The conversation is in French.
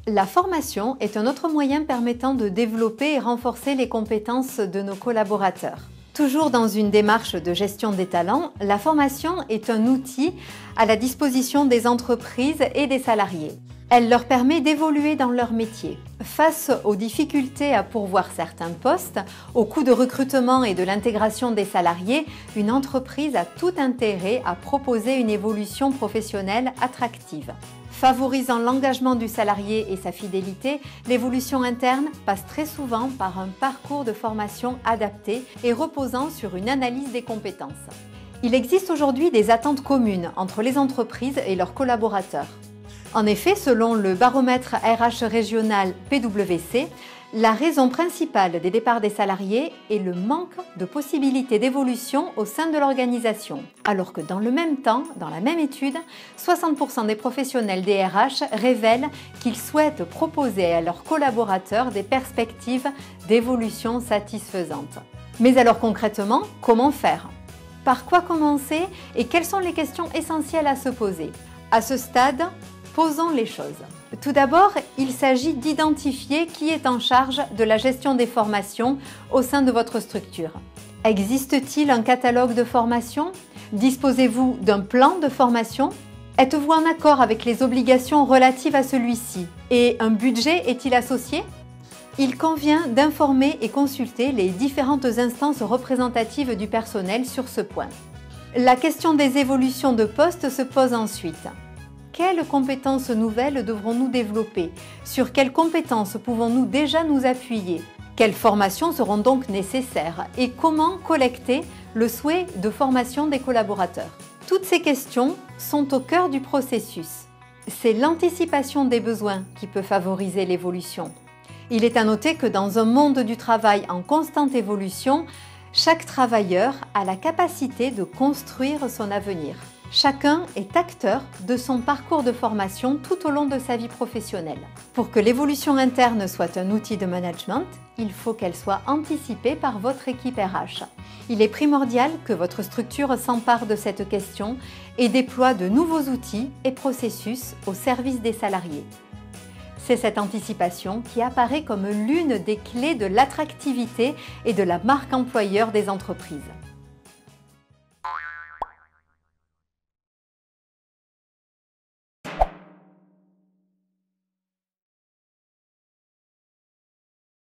La formation est un autre moyen permettant de développer et renforcer les compétences de nos collaborateurs. Toujours dans une démarche de gestion des talents, la formation est un outil à la disposition des entreprises et des salariés. Elle leur permet d'évoluer dans leur métier. Face aux difficultés à pourvoir certains postes, au coût de recrutement et de l'intégration des salariés, une entreprise a tout intérêt à proposer une évolution professionnelle attractive. Favorisant l'engagement du salarié et sa fidélité, l'évolution interne passe très souvent par un parcours de formation adapté et reposant sur une analyse des compétences. Il existe aujourd'hui des attentes communes entre les entreprises et leurs collaborateurs. En effet, selon le baromètre RH régional PwC, la raison principale des départs des salariés est le manque de possibilités d'évolution au sein de l'organisation. Alors que dans le même temps, dans la même étude, 60% des professionnels des RH révèlent qu'ils souhaitent proposer à leurs collaborateurs des perspectives d'évolution satisfaisantes. Mais alors concrètement, comment faire? Par quoi commencer et quelles sont les questions essentielles à se poser? À ce stade, posons les choses. Tout d'abord, il s'agit d'identifier qui est en charge de la gestion des formations au sein de votre structure. Existe-t-il un catalogue de formation? Disposez-vous d'un plan de formation? Êtes-vous en accord avec les obligations relatives à celui-ci? Et un budget est-il associé? Il convient d'informer et consulter les différentes instances représentatives du personnel sur ce point. La question des évolutions de poste se pose ensuite. Quelles compétences nouvelles devrons-nous développer? Sur quelles compétences pouvons-nous déjà nous appuyer? Quelles formations seront donc nécessaires? Et comment collecter le souhait de formation des collaborateurs? Toutes ces questions sont au cœur du processus. C'est l'anticipation des besoins qui peut favoriser l'évolution. Il est à noter que dans un monde du travail en constante évolution, chaque travailleur a la capacité de construire son avenir. Chacun est acteur de son parcours de formation tout au long de sa vie professionnelle. Pour que l'évolution interne soit un outil de management, il faut qu'elle soit anticipée par votre équipe RH. Il est primordial que votre structure s'empare de cette question et déploie de nouveaux outils et processus au service des salariés. C'est cette anticipation qui apparaît comme l'une des clés de l'attractivité et de la marque employeur des entreprises.